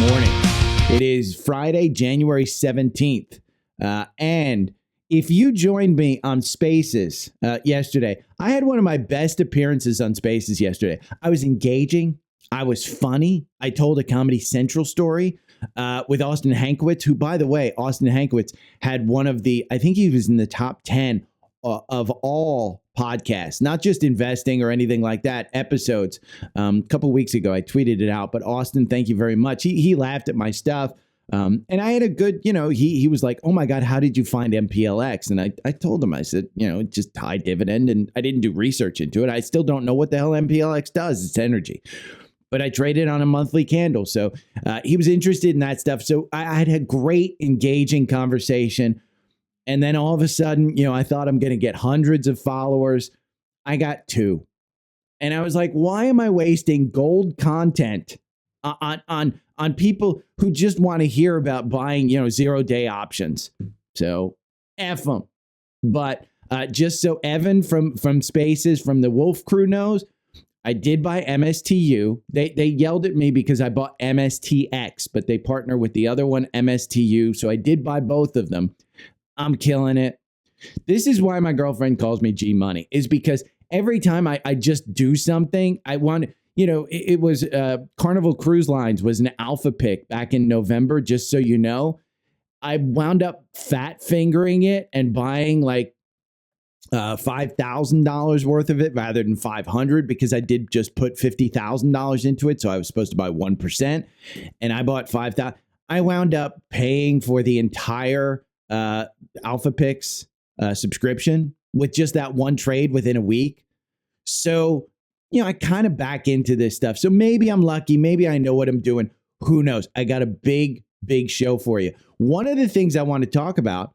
morning. It is Friday, January 17th. And if you joined me on Spaces yesterday, I had one of my best appearances on Spaces yesterday. I was engaging. I was funny. I told a Comedy Central story with Austin Hankwitz, who, by the way, Austin Hankwitz had one of the, I think he was in the top 10 of all podcasts, not just investing or anything like that, episodes. A couple of weeks ago, I tweeted it out. But Austin, thank you very much. He laughed at my stuff. And I had a good, he was like, oh my God, how did you find MPLX? And I told him, I said, just high dividend. And I didn't do research into it. I still don't know what the hell MPLX does. It's energy. But I traded on a monthly candle. So he was interested in that stuff. So I had a great, engaging conversation. And then all of a sudden, I thought I'm going to get hundreds of followers. I got 2. And I was like, why am I wasting gold content on people who just want to hear about buying, 0-day options? So F them. But just so Evan from Spaces, from the Wolf Crew knows, I did buy MSTU. They yelled at me because I bought MSTX, but they partner with the other one, MSTU. So I did buy both of them. I'm killing it. This is why my girlfriend calls me G Money, is because every time I just do something, I want, it was Carnival Cruise Lines was an alpha pick back in November, just so you know. I wound up fat fingering it and buying like $5,000 worth of it rather than $500 because I did just put $50,000 into it. So I was supposed to buy 1% and I bought 5,000. I wound up paying for the entire Alpha Picks subscription with just that one trade within a week. So, I kind of back into this stuff. So maybe I'm lucky. Maybe I know what I'm doing. Who knows? I got a big show for you. One of the things I want to talk about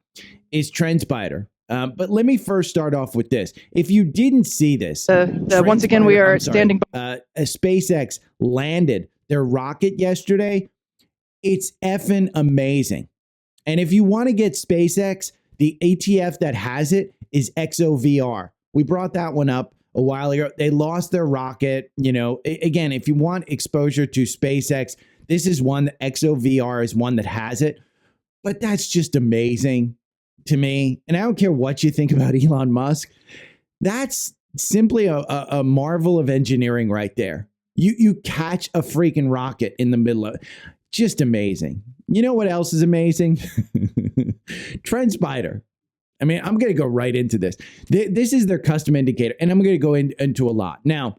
is Trendspider. But let me first start off with this. If you didn't see this, once again, we are standing. SpaceX landed their rocket yesterday. It's effing amazing. And if you want to get SpaceX, the ETF that has it is XOVR. We brought that one up a while ago. They lost their rocket. Again, if you want exposure to SpaceX, this is one. XOVR is one that has it. But that's just amazing to me. And I don't care what you think about Elon Musk. That's simply a marvel of engineering right there. You catch a freaking rocket in the middle of it. Just amazing. You know what else is amazing? Trendspider. I mean, I'm going to go right into this. This is their custom indicator, and I'm going to go into a lot. Now,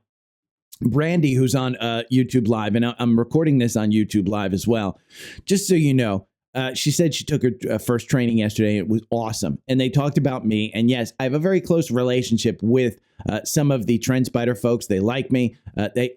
Brandy, who's on YouTube Live, and I'm recording this on YouTube Live as well, just so you know, she said she took her first training yesterday. It was awesome. And they talked about me. And yes, I have a very close relationship with some of the Trendspider folks. They like me.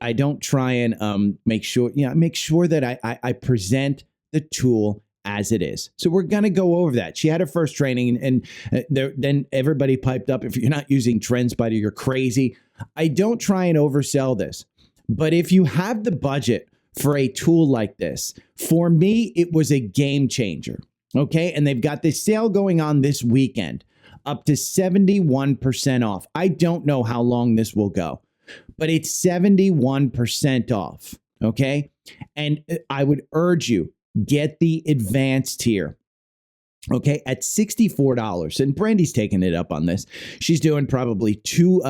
I don't try and make sure that I present the tool as it is. So we're going to go over that. She had her first training and then everybody piped up. If you're not using Trendspider, you're crazy. I don't try and oversell this. But if you have the budget for a tool like this, for me, it was a game changer. Okay. And they've got this sale going on this weekend, up to 71% off. I don't know how long this will go, but it's 71% off. Okay. And I would urge you, get the advanced tier. Okay, at $64. And Brandy's taking it up on this. She's doing probably two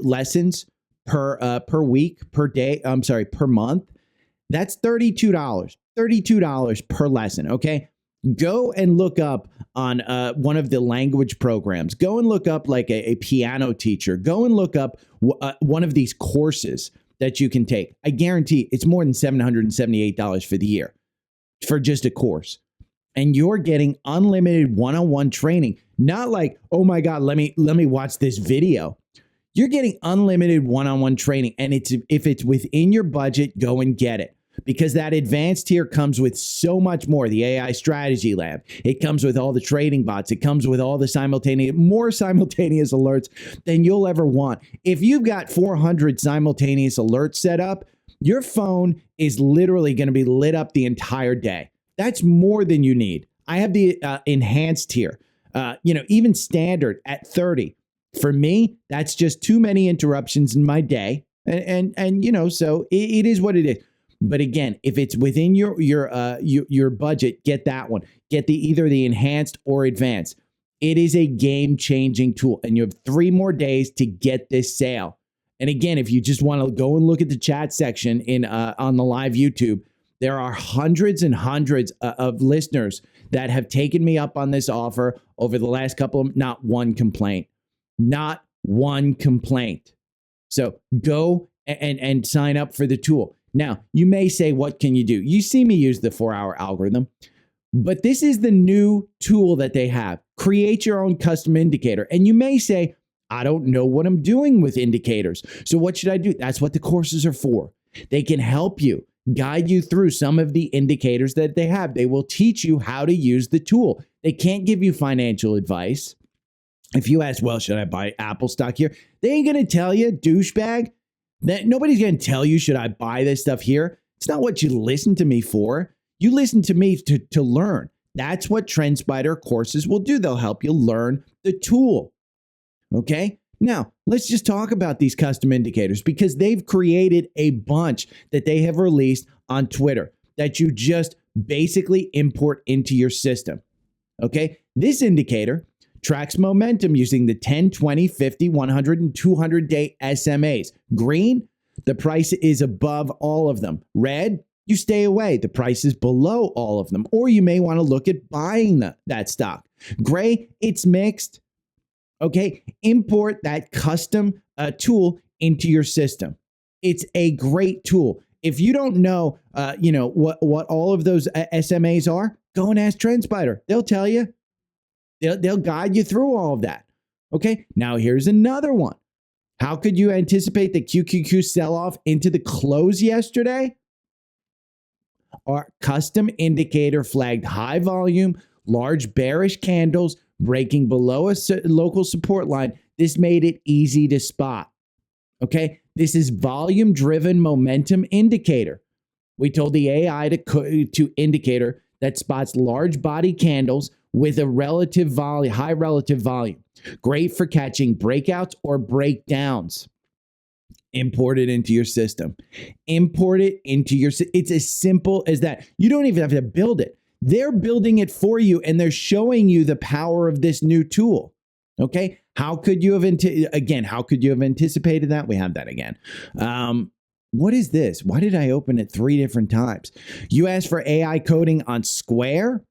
lessons per week, per day. I'm sorry, per month. That's $32. $32 per lesson. Okay. Go and look up on one of the language programs. Go and look up like a piano teacher. Go and look up one of these courses that you can take. I guarantee it's more than $778 for the year for just a course. And you're getting unlimited one-on-one training. Not like, oh my God, let me watch this video. You're getting unlimited one-on-one training. And if it's within your budget, go and get it. Because that advanced tier comes with so much more. The AI strategy lab. It comes with all the trading bots. It comes with all the more simultaneous alerts than you'll ever want. If you've got 400 simultaneous alerts set up, your phone is literally going to be lit up the entire day. That's more than you need. I have the enhanced tier, even standard at 30. For me, that's just too many interruptions in my day. And so it is what it is. But again, if it's within your budget, get that one. Get either the enhanced or advanced. It is a game-changing tool, and you have 3 more days to get this sale. And again, if you just want to go and look at the chat section on the live YouTube, there are hundreds and hundreds of listeners that have taken me up on this offer over the last not one complaint. Not one complaint. So go and sign up for the tool. Now, you may say, what can you do? You see me use the 4-hour algorithm, but this is the new tool that they have. Create your own custom indicator. And you may say, I don't know what I'm doing with indicators. So what should I do? That's what the courses are for. They can help you, guide you through some of the indicators that they have. They will teach you how to use the tool. They can't give you financial advice. If you ask, well, should I buy Apple stock here? They ain't going to tell you, douchebag. That nobody's going to tell you, should I buy this stuff here? It's not what you listen to me for. You listen to me to learn. That's what Trendspider courses will do. They'll help you learn the tool. Okay? Now, let's just talk about these custom indicators, because they've created a bunch that they have released on Twitter that you just basically import into your system. Okay? This indicator tracks momentum using the 10, 20, 50, 100, and 200-day SMAs. Green, the price is above all of them. Red, you stay away. The price is below all of them. Or you may want to look at buying that stock. Gray, it's mixed. Okay, import that custom tool into your system. It's a great tool. If you don't know, what all of those SMAs are, go and ask Trendspider. They'll tell you. They'll guide you through all of that. Okay, now here's another one. How could you anticipate the QQQ sell-off into the close yesterday? Our custom indicator flagged high volume, large bearish candles breaking below a local support line. This made it easy to spot. Okay, this is volume-driven momentum indicator. We told the AI to indicator that spots large body candles with a relative volume, high relative volume. Great for catching breakouts or breakdowns. Import it into your system. Import it into your system. It's as simple as that. You don't even have to build it. They're building it for you, and they're showing you the power of this new tool. Okay? How could you have anticipated that? We have that again. What is this? Why did I open it 3 different times? You asked for AI coding on Square.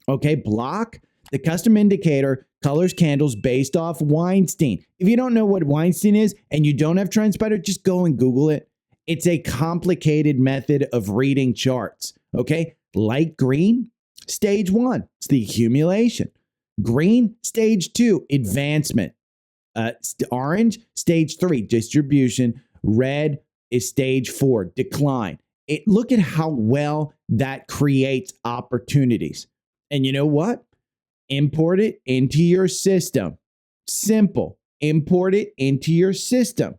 Okay, block. The custom indicator colors candles based off Weinstein. If you don't know what Weinstein is and you don't have Trendspider, just go and Google it. It's a complicated method of reading charts. Okay, light green, stage 1, it's the accumulation. Green, stage 2, advancement. Orange, stage 3, distribution. Red is stage 4, decline. Look at how well that creates opportunities. And you know what? Import it into your system. Simple. Import it into your system.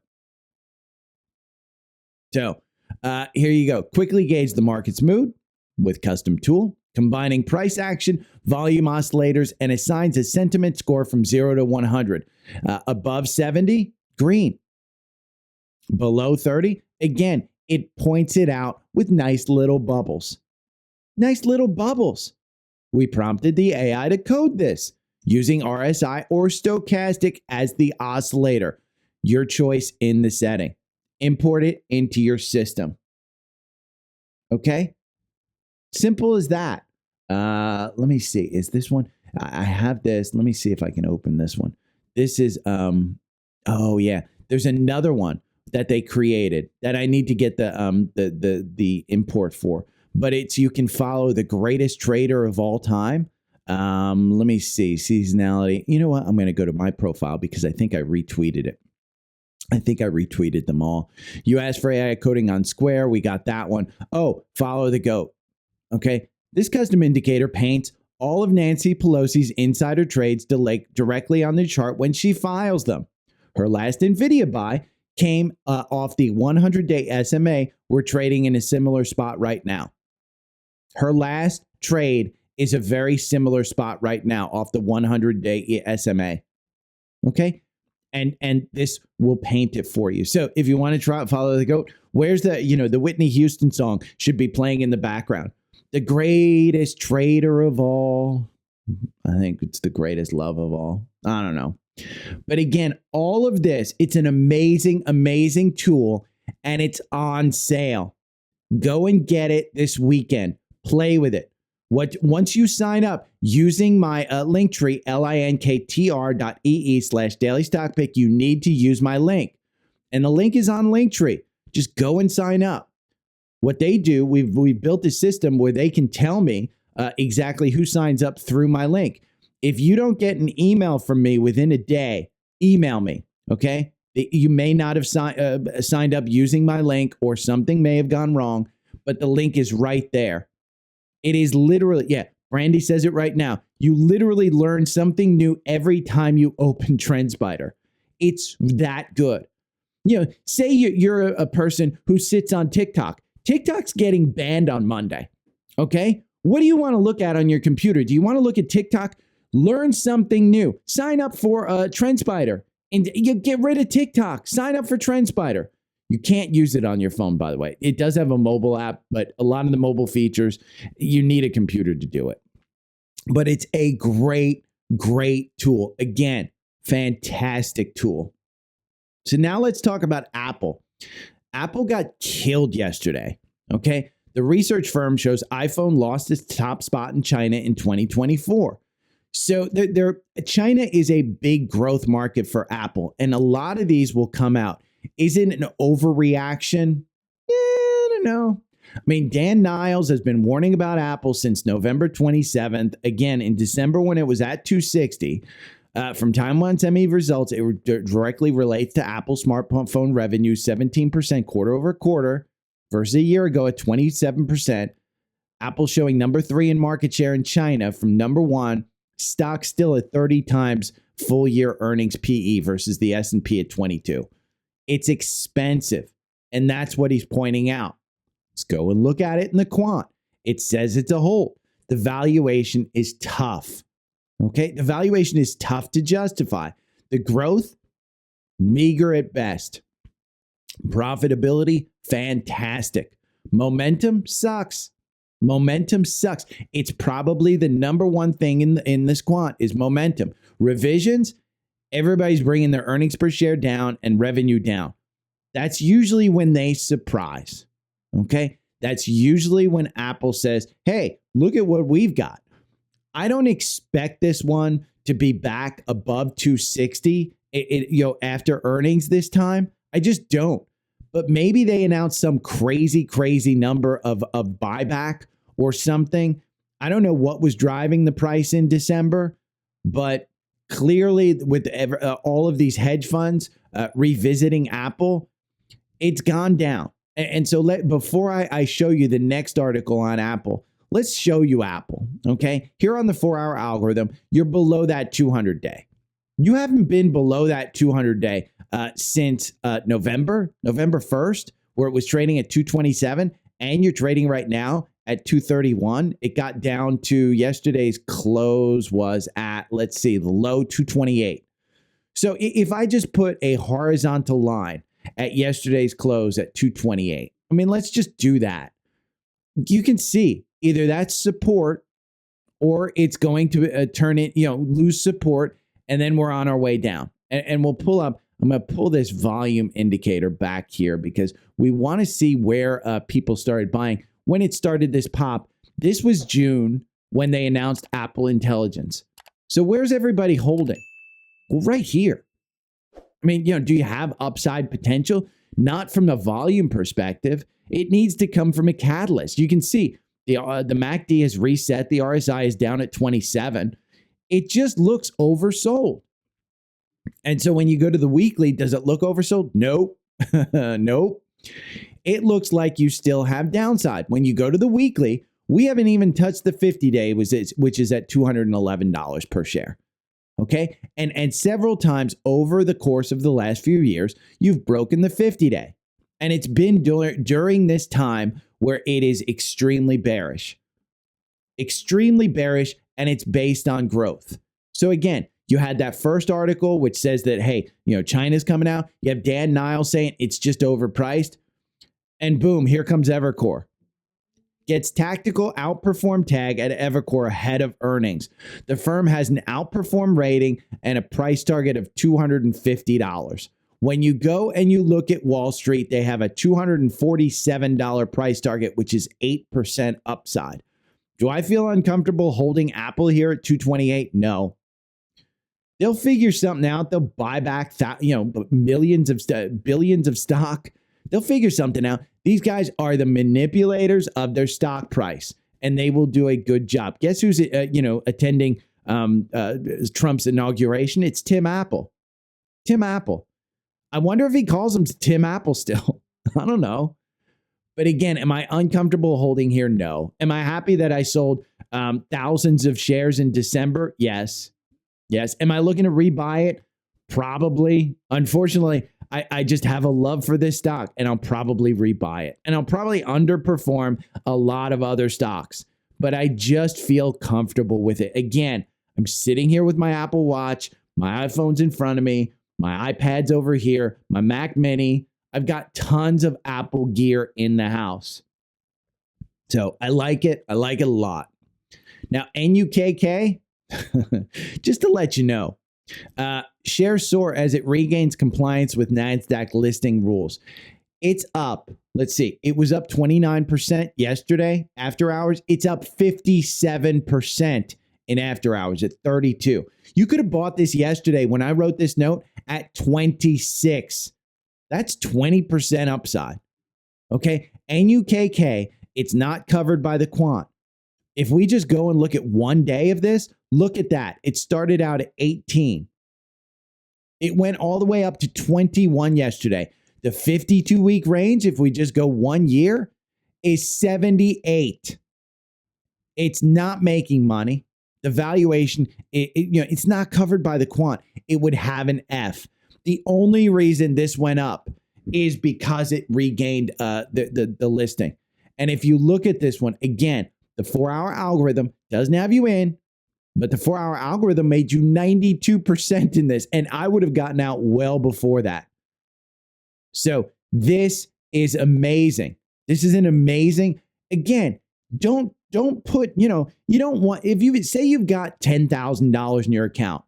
So here you go. Quickly gauge the market's mood with custom tool, combining price action, volume oscillators, and assigns a sentiment score from 0 to 100. Above 70, green. Below 30, again, it points it out with nice little bubbles. Nice little bubbles. We prompted the AI to code this using RSI or stochastic as the oscillator. Your choice in the setting. Import it into your system. Okay? Simple as that. Let me see. Is this one? I have this. Let me see if I can open this one. This is, oh yeah. There's another one that they created that I need to get the import for. But it's, you can follow the greatest trader of all time. Let me see. Seasonality. You know what? I'm going to go to my profile because I think I retweeted it. I think I retweeted them all. You asked for AI coding on Square. We got that one. Oh, follow the GOAT. Okay. This custom indicator paints all of Nancy Pelosi's insider trades directly on the chart when she files them. Her last NVIDIA buy came off the 100-day SMA. We're trading in a similar spot right now. Her last trade is a very similar spot right now off the 100-day SMA. Okay? And this will paint it for you. So if you want to try follow the goat, where's the Whitney Houston song should be playing in the background. The greatest trader of all. I think it's the greatest love of all. I don't know. But again, all of this, it's an amazing, amazing tool, and it's on sale. Go and get it this weekend. Play with it. Once you sign up using my Linktree, linktr.ee/dailystockpick, you need to use my link. And the link is on Linktree. Just go and sign up. What they do, we've built a system where they can tell me exactly who signs up through my link. If you don't get an email from me within a day, email me, okay? You may not have signed up using my link, or something may have gone wrong, but the link is right there. It is literally, Brandy says it right now. You literally learn something new every time you open Trendspider. It's that good. Say you're a person who sits on TikTok. TikTok's getting banned on Monday, okay? What do you want to look at on your computer? Do you want to look at TikTok? Learn something new. Sign up for Trendspider, and you get rid of TikTok. Sign up for Trendspider. You can't use it on your phone, by the way. It does have a mobile app, but a lot of the mobile features, you need a computer to do it. But it's a great, great tool. Again, fantastic tool. So now let's talk about Apple. Apple got killed yesterday, okay? The research firm shows iPhone lost its top spot in China in 2024. So China is a big growth market for Apple, and a lot of these will come out. Is it an overreaction? I don't know. I mean, Dan Niles has been warning about Apple since November 27th. Again, in December when it was at 260. From Taiwan Semi results, it directly relates to Apple smartphone revenue, 17% quarter over quarter versus a year ago at 27%. Apple showing number 3 in market share in China from number 1. Stock still at 30 times full year earnings PE versus the S&P at 22. It's expensive, and that's what he's pointing out. Let's go and look at it in the quant. It says it's a hold. The valuation is tough. Okay, the valuation is tough to justify. The growth, meager at best. Profitability, fantastic. Momentum sucks. Momentum sucks. It's probably the number one thing in this quant is momentum. Revisions, everybody's bringing their earnings per share down and revenue down. That's usually when they surprise. Okay, that's usually when Apple says, hey, look at what we've got. I don't expect this one to be back above 260 after earnings this time. I just don't. But maybe they announce some crazy number of buyback or something. I don't know what was driving the price in December, but clearly with all of these hedge funds revisiting Apple, it's gone down. And so before I show you the next article on Apple, let's show you Apple, okay? Here on the 4-hour algorithm, you're below that 200-day. You haven't been below that 200-day since November 1st, where it was trading at 227, and you're trading right now at 231. It got down to yesterday's close was at, let's see, the low 228. So if I just put a horizontal line at yesterday's close at 228, I mean, let's just do that. You can see either that's support or it's going to turn it, lose support, and then we're on our way down. And we'll pull up. I'm going to pull this volume indicator back here because we want to see where people started buying. When it started this pop, this was June when they announced Apple Intelligence. So where's everybody holding? Well, right here. I mean, do you have upside potential? Not from a volume perspective. It needs to come from a catalyst. You can see the MACD has reset. The RSI is down at 27. It just looks oversold. And so when you go to the weekly, does it look oversold? Nope. Nope. It looks like you still have downside. When you go to the weekly, we haven't even touched the 50-day, which is at $211 per share. Okay. And several times over the course of the last few years, you've broken the 50-day. And it's been during this time where it is extremely bearish. Extremely bearish, and it's based on growth. So again, You had that first article, which says that, hey, China's coming out. You have Dan Niles saying it's just overpriced. And boom, here comes Evercore. Gets tactical outperform tag at Evercore ahead of earnings. The firm has an outperform rating and a price target of $250. When you go and you look at Wall Street, they have a $247 price target, which is 8% upside. Do I feel uncomfortable holding Apple here at 228? No. They'll figure something out. They'll buy back, billions of stock. They'll figure something out. These guys are the manipulators of their stock price, and they will do a good job. Guess who's attending Trump's inauguration? It's Tim Apple. Tim Apple. I wonder if he calls him Tim Apple still. I don't know. But again, am I uncomfortable holding here? No. Am I happy that I sold thousands of shares in December? Yes. Yes. Am I looking to rebuy it? Probably. Unfortunately, I just have a love for this stock, and I'll probably rebuy it. And I'll probably underperform a lot of other stocks, but I just feel comfortable with it. Again, I'm sitting here with my Apple Watch, my iPhone's in front of me, my iPad's over here, my Mac Mini. I've got tons of Apple gear in the house. So I like it. I like it a lot. Now, NUKK, just to let you know, shares soar as it regains compliance with NASDAQ listing rules. It's up. Let's see. It was up 29% yesterday after hours. It's up 57% in after hours at 32. You could have bought this yesterday when I wrote this note at 26. That's 20% upside. Okay. NUKK, it's not covered by the quant. If we just go and look at one day of this, look at that. It started out at 18. It went all the way up to 21 yesterday. The 52-week range, if we just go 1 year, is 78. It's not making money. The valuation, it's not covered by the quant. It would have an F. The only reason this went up is because it regained the listing. And if you look at this one, again, the 4-hour algorithm doesn't have you in, but the 4-hour algorithm made you 92% in this. And I would have gotten out well before that. So this is amazing. This is an amazing, again, don't put, you don't want, if you say you've got $10,000 in your account,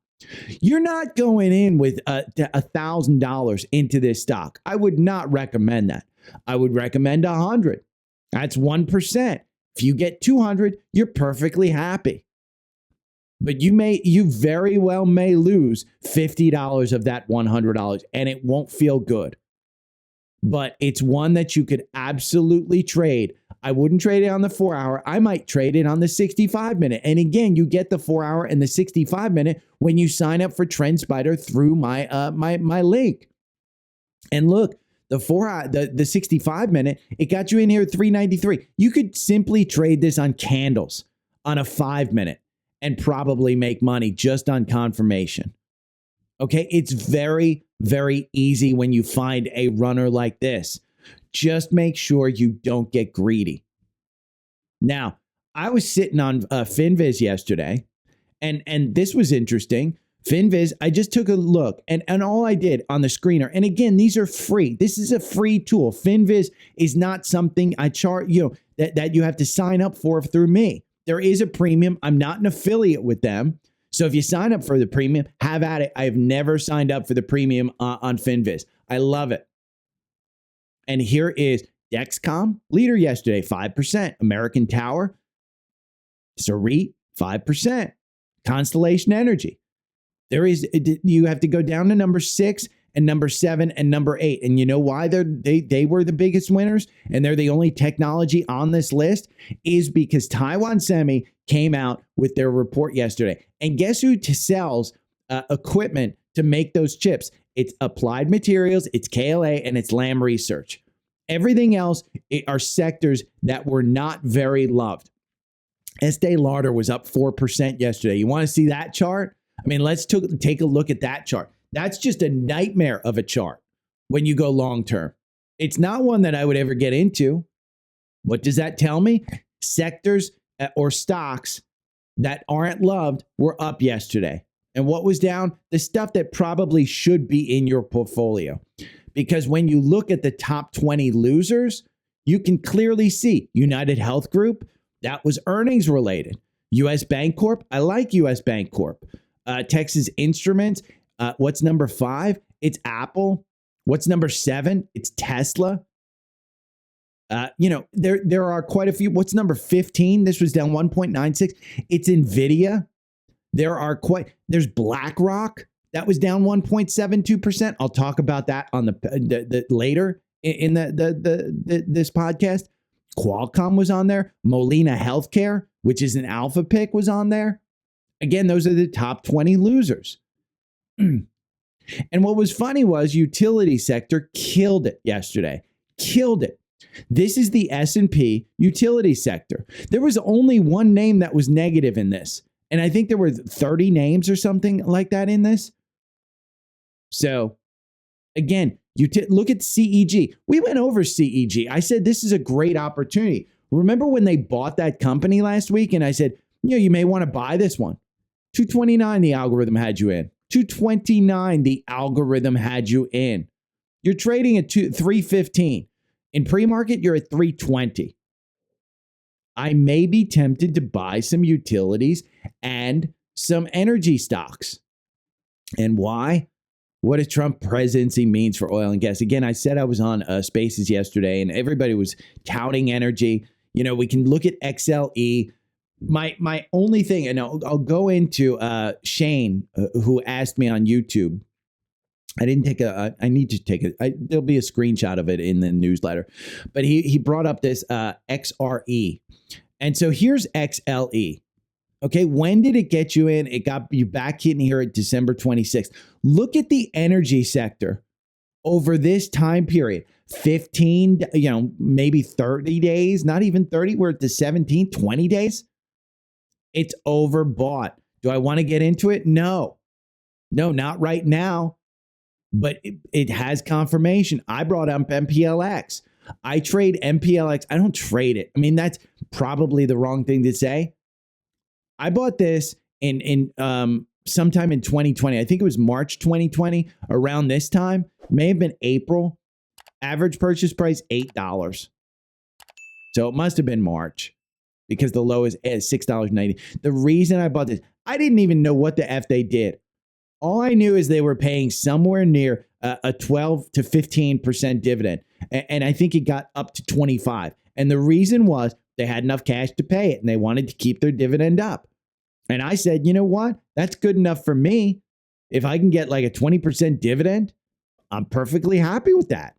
you're not going in with $1,000 into this stock. I would not recommend that. I would recommend 100. That's 1%. If you get 200, you're perfectly happy. But you very well may lose $50 of that $100, and it won't feel good. But it's one that you could absolutely trade. I wouldn't trade it on the 4-hour. I might trade it on the 65-minute. And again, you get the 4-hour and the 65-minute when you sign up for Trendspider through my link. And look, the 65-minute, it got you in here at $3.93. You could simply trade this on candles on a 5-minute and probably make money just on confirmation. Okay, it's very, very easy when you find a runner like this. Just make sure you don't get greedy. Now, I was sitting on Finviz yesterday, and this was interesting. Finviz, I just took a look, and all I did on the screener, and again, these are free. This is a free tool. Finviz is not something I charge, that you have to sign up for through me. There is a premium. I'm not an affiliate with them. So if you sign up for the premium, have at it. I have never signed up for the premium on Finviz. I love it. And here is Dexcom, leader yesterday, 5%. American Tower, Sarit, 5%. Constellation Energy. You have to go down to number 6 and number 7 and number 8. And you know why they were the biggest winners and they're the only technology on this list is because Taiwan Semi came out with their report yesterday. And guess who sells equipment to make those chips? It's Applied Materials, it's KLA, and it's Lam Research. Everything else are sectors that were not very loved. Estee Lauder was up 4% yesterday. You want to see that chart? I mean, let's take a look at that chart. That's just a nightmare of a chart when you go long term. It's not one that I would ever get into. What does that tell me? Sectors or stocks that aren't loved were up yesterday. And what was down? The stuff that probably should be in your portfolio. Because when you look at the top 20 losers, you can clearly see United Health Group, that was earnings related. US Bancorp, I like US Bancorp. Texas Instruments, what's number 5? It's Apple. What's number 7? It's Tesla. There are quite a few. What's number 15? This was down 1.96. It's Nvidia. There's BlackRock. That was down 1.72%. I'll talk about that on the later in this podcast. Qualcomm was on there. Molina Healthcare, which is an alpha pick, was on there. Again, those are the top 20 losers. And what was funny was utility sector killed it yesterday. Killed it. This is the S&P utility sector. There was only one name that was negative in this. And I think there were 30 names or something like that in this. So, again, look at CEG. We went over CEG. I said this is a great opportunity. Remember when they bought that company last week? And I said, you may want to buy this one. 229, the algorithm had you in. 229, the algorithm had you in. You're trading at 315. In pre-market, you're at 320. I may be tempted to buy some utilities and some energy stocks. And why? What a Trump presidency means for oil and gas. Again, I said I was on Spaces yesterday, and everybody was touting energy. We can look at XLE. My only thing, and I'll go into Shane, who asked me on YouTube. I didn't take I need to take it. There'll be a screenshot of it in the newsletter. But he brought up this XRE. And so here's XLE. Okay, when did it get you in? It got you back in here at December 26th. Look at the energy sector over this time period. 15, maybe 30 days, not even 30. We're at the 17, 20 days. It's overbought. Do I want to get into it? No, not right now. But it has confirmation. I brought up MPLX. I trade MPLX. I don't trade it. I mean, that's probably the wrong thing to say. I bought this in sometime in 2020. I think it was March 2020, around this time. May have been April. Average purchase price, $8. So it must have been March because the low is $6.90. The reason I bought this, I didn't even know what the F they did. All I knew is they were paying somewhere near a 12 to 15% dividend. And I think it got up to 25. And the reason was they had enough cash to pay it and they wanted to keep their dividend up. And I said, you know what? That's good enough for me. If I can get like a 20% dividend, I'm perfectly happy with that.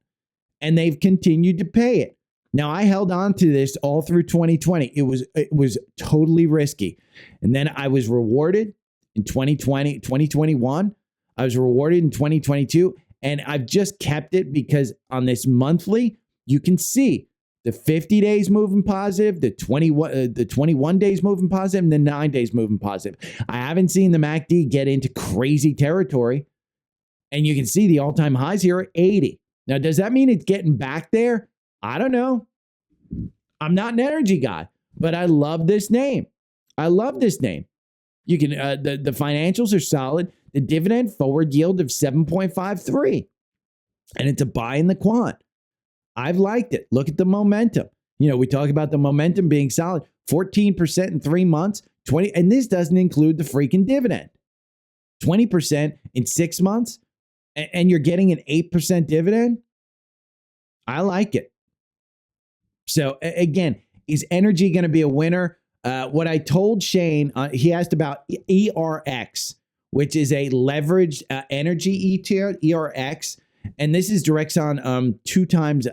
And they've continued to pay it. Now, I held on to this all through 2020. It was totally risky. And then I was rewarded in 2021. I was rewarded in 2022. And I've just kept it because on this monthly, you can see the 50 days moving positive, the 21 days moving positive, and the 9 days moving positive. I haven't seen the MACD get into crazy territory. And you can see the all-time highs here at 80. Now, does that mean it's getting back there? I don't know. I'm not an energy guy, but I love this name. You can the financials are solid. The dividend forward yield of 7.53. And it's a buy in the quant. I've liked it. Look at the momentum. We talk about the momentum being solid. 14% in 3 months, 20, and this doesn't include the freaking dividend. 20% in 6 months, and you're getting an 8% dividend. I like it. So again, is energy going to be a winner? What I told Shane, he asked about ERX, which is a leveraged energy ETF, ERX. And this is Direxon 2 times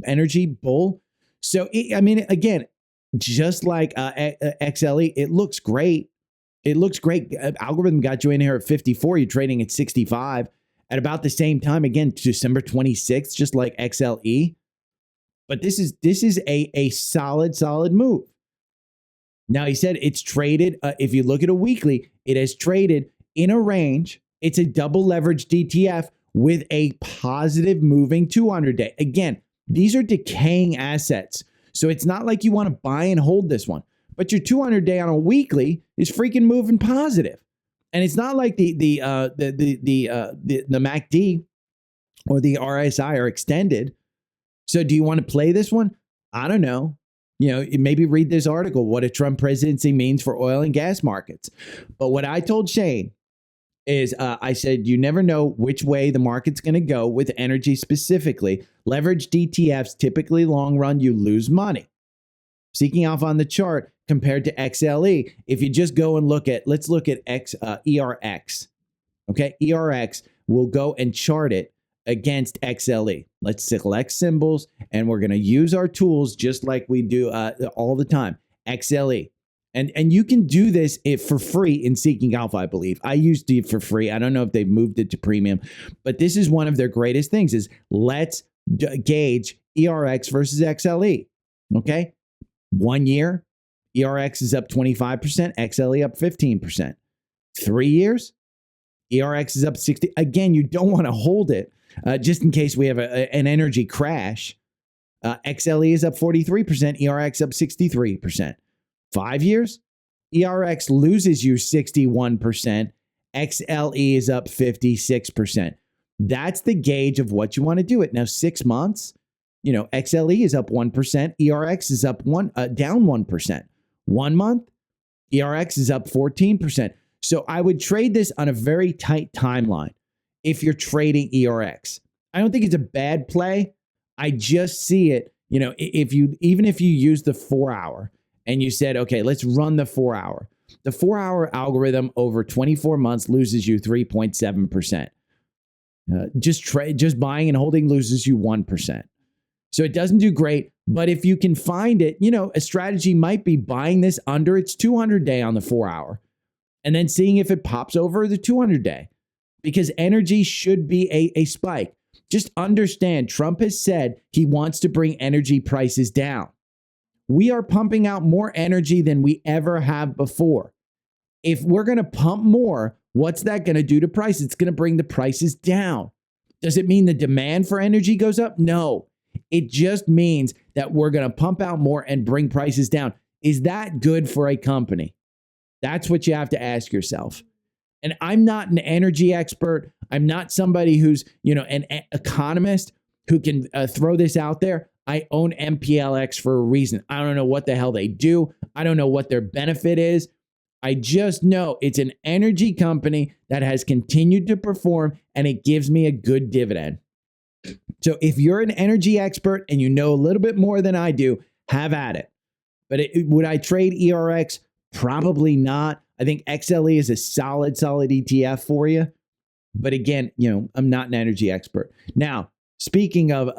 energy bull. So, again, just like XLE, it looks great. Algorithm got you in here at 54. You're trading at 65 at about the same time. Again, December 26th, just like XLE. But this is a solid move. Now, he said it's traded. If you look at a weekly, it has traded in a range. It's a double leveraged ETF with a positive moving 200-day. Again, these are decaying assets. So it's not like you want to buy and hold this one. But your 200-day on a weekly is freaking moving positive. And it's not like the MACD or the RSI are extended. So do you want to play this one? I don't know. Maybe read this article, what a Trump presidency means for oil and gas markets. But what I told Shane is I said, you never know which way the market's going to go with energy specifically. Leveraged ETFs, typically long run, you lose money. Seeking alpha on the chart compared to XLE. If you just go and let's look at ERX. Okay, ERX, we'll go and chart it against XLE. Let's select symbols, and we're going to use our tools just like we do all the time. XLE. And you can do this for free in Seeking Alpha, I believe. I used it for free. I don't know if they've moved it to premium, but this is one of their greatest things is let's gauge ERX versus XLE. Okay? 1 year, ERX is up 25%, XLE up 15%. 3 years, ERX is up 60. Again, you don't want to hold it just in case we have an energy crash. XLE is up 43%, ERX up 63%. 5 years, ERX loses you 61%, XLE is up 56%. That's the gauge of what you want to do it. Now, 6 months, XLE is up 1%, ERX is up down 1%. 1 month, ERX is up 14%. So I would trade this on a very tight timeline if you're trading ERX. I don't think it's a bad play. I just see it, even if you use the 4 hour and you said, okay, let's run the 4 hour. The 4 hour algorithm over 24 months loses you 3.7%. Just buying and holding loses you 1%. So it doesn't do great. But if you can find it, a strategy might be buying this under its 200 day on the 4 hour and then seeing if it pops over the 200 day, because energy should be a spike. Just understand, Trump has said he wants to bring energy prices down. We are pumping out more energy than we ever have before. If we're going to pump more, what's that going to do to prices? It's going to bring the prices down. Does it mean the demand for energy goes up? No. It just means that we're going to pump out more and bring prices down. Is that good for a company? That's what you have to ask yourself. And I'm not an energy expert. I'm not somebody who's, an economist who can throw this out there. I own MPLX for a reason. I don't know what the hell they do. I don't know what their benefit is. I just know it's an energy company that has continued to perform, and it gives me a good dividend. So if you're an energy expert and you know a little bit more than I do, have at it. But would I trade ERX? Probably not. I think XLE is a solid ETF for you. But again, I'm not an energy expert. Now, speaking of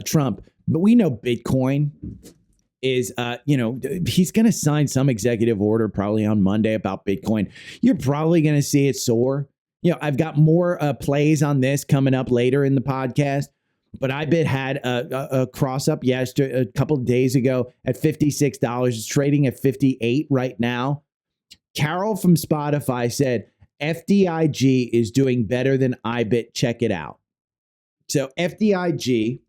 Trump, but we know Bitcoin is, he's going to sign some executive order probably on Monday about Bitcoin. You're probably going to see it soar. I've got more plays on this coming up later in the podcast, but IBIT had a cross up yesterday, a couple of days ago at $56. It's trading at 58 right now. Carol from Spotify said, FDIG is doing better than IBIT. Check it out. So FDIG,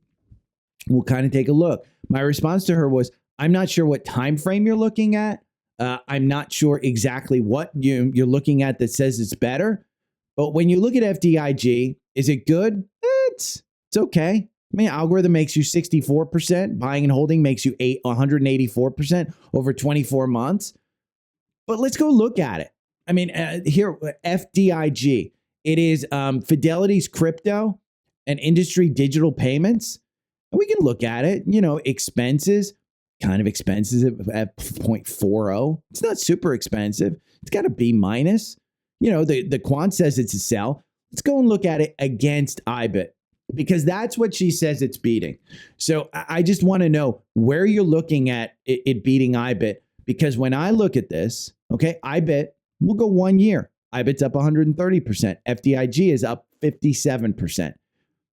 we'll kind of take a look. My response to her was, I'm not sure what time frame you're looking at. I'm not sure exactly what you're looking at that says it's better. But when you look at FDIG, is it good? It's okay. I mean, algorithm makes you 64%. Buying and holding makes you 184% over 24 months. But let's go look at it. I mean, here, FDIG. It is Fidelity's crypto and industry digital payments. And we can look at it. Expenses, kind of expensive at 0.40. It's not super expensive. It's got a B minus. The quant says it's a sell. Let's go and look at it against IBIT, because that's what she says it's beating. So I just want to know where you're looking at it beating IBIT, because when I look at this, okay, IBIT, we'll go 1 year. IBIT's up 130%. FDIG is up 57%.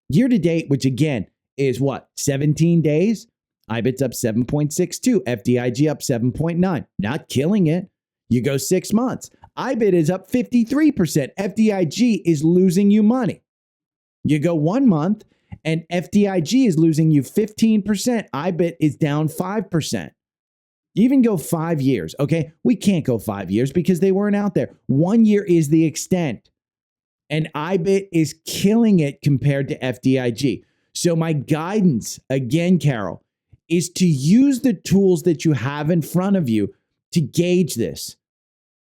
Year to date, which again is what, 17 days? IBIT's up 7.62. FDIG up 7.9. Not killing it. You go 6 months. IBIT is up 53%. FDIG is losing you money. You go 1 month and FDIG is losing you 15%. IBIT is down 5%. You even go 5 years, okay? We can't go 5 years because they weren't out there. 1 year is the extent. And IBIT is killing it compared to FDIG. So my guidance, again, Carol, is to use the tools that you have in front of you to gauge this.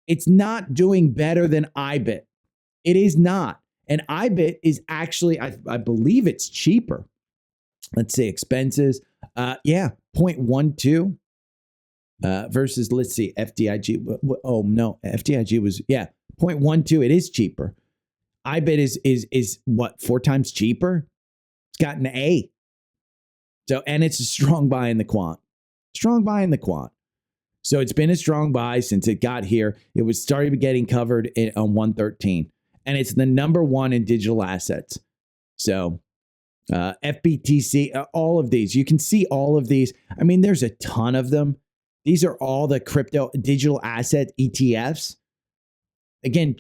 It's not doing better than IBIT. It is not. And IBIT is actually, I believe it's cheaper. Let's say expenses. 0.12 versus, let's see, FDIG. Oh, no, FDIG was, 0.12. It is cheaper. IBIT is what, 4 times cheaper? It's got an A. So, and it's a strong buy in the quant. Strong buy in the quant. So it's been a strong buy since it got here. It was started getting covered on 113. And it's the number one in digital assets. So FBTC, all of these. You can see all of these. I mean, there's a ton of them. These are all the crypto digital asset ETFs. Again,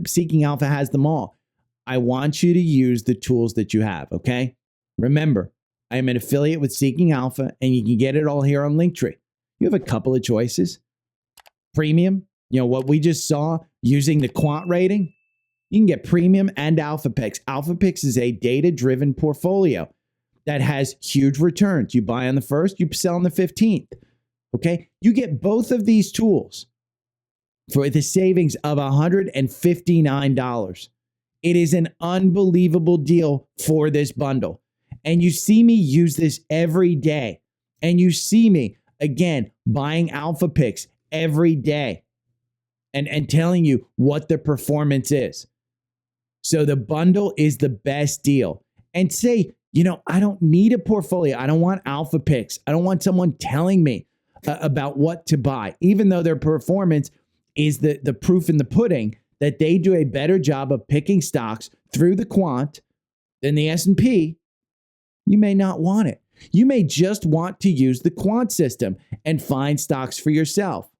Seeking Alpha has them all. I want you to use the tools that you have, okay? Remember, I am an affiliate with Seeking Alpha, and you can get it all here on Linktree. You have a couple of choices. Premium, what we just saw using the quant rating. You can get premium and Alpha Picks. Alpha Picks is a data-driven portfolio that has huge returns. You buy on the 1st, you sell on the 15th. Okay? You get both of these tools for the savings of $159. It is an unbelievable deal for this bundle. And you see me use this every day. And you see me, again, buying Alpha Picks every day and telling you what the performance is. So the bundle is the best deal. And say, I don't need a portfolio. I don't want Alpha Picks. I don't want someone telling me about what to buy, even though their performance is the proof in the pudding that they do a better job of picking stocks through the quant than the S&P. You may not want it. You may just want to use the quant system and find stocks for yourself.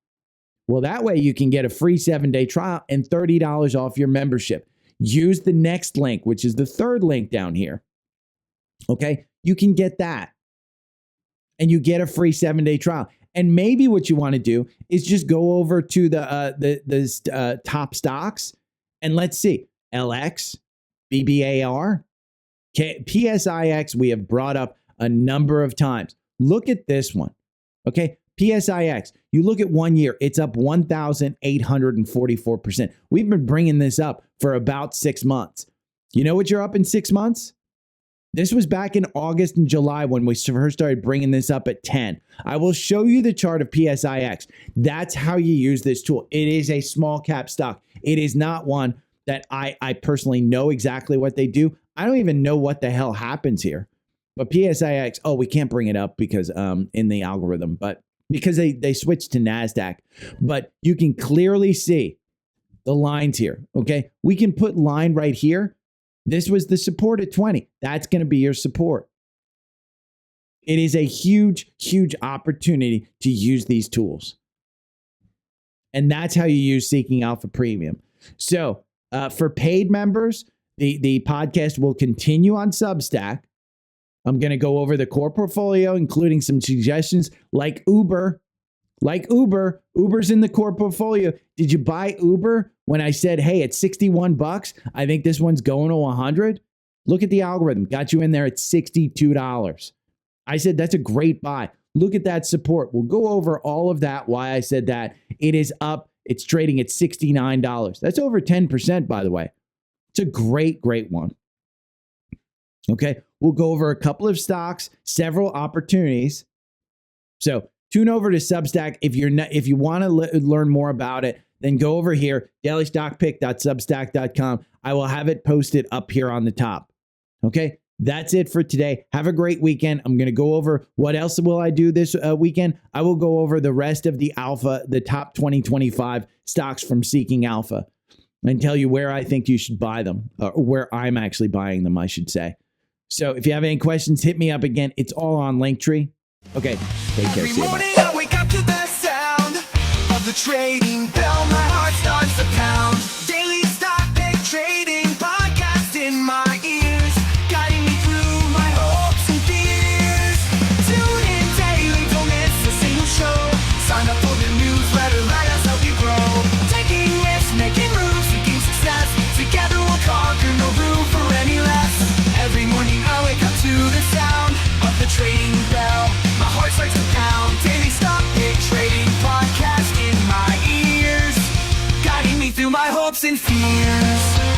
Well, that way you can get a free 7-day trial and $30 off your membership. Use the next link, which is the 3rd link down here. Okay, you can get that. And you get a free 7-day trial. And maybe what you want to do is just go over to the top stocks and let's see, LX, BBAR, PSIX, we have brought up a number of times. Look at this one. Okay, PSIX, you look at 1 year, it's up 1,844%. We've been bringing this up for about 6 months. You know what you're up in 6 months? This was back in August and July when we first started bringing this up at 10. I will show you the chart of PSIX. That's how you use this tool. It is a small cap stock. It is not one that I personally know exactly what they do. I don't even know what the hell happens here. But PSIX, we can't bring it up because in the algorithm, but because they switched to NASDAQ. But you can clearly see the lines here, okay? We can put line right here. This was the support at 20. That's going to be your support. It is a huge, huge opportunity to use these tools. And that's how you use Seeking Alpha Premium. So for paid members, the podcast will continue on Substack. I'm going to go over the core portfolio, including some suggestions like Uber. Uber's in the core portfolio. Did you buy Uber when I said, hey, it's $61? I think this one's going to 100. Look at the algorithm. Got you in there at $62. I said, that's a great buy. Look at that support. We'll go over all of that, why I said that. It is up. It's trading at $69. That's over 10%, by the way. It's a great, great one. Okay. We'll go over a couple of stocks, several opportunities. So tune over to Substack. If you want to learn more about it, then go over here, dailystockpick.substack.com. I will have it posted up here on the top. Okay, that's it for today. Have a great weekend. I'm going to go over what else will I do this weekend. I will go over the rest of the top 2025 stocks from Seeking Alpha, and tell you where I think you should buy them, or where I'm actually buying them, I should say. So if you have any questions, hit me up again. It's all on Linktree. Okay, take care. See you. Bye. I wake up to the sound of the trading bell. My heart starts to pound. Daily stock pick trading podcast in my ears, guiding me through my hopes and fears. Tune in daily, don't miss a single show. hopes and fears.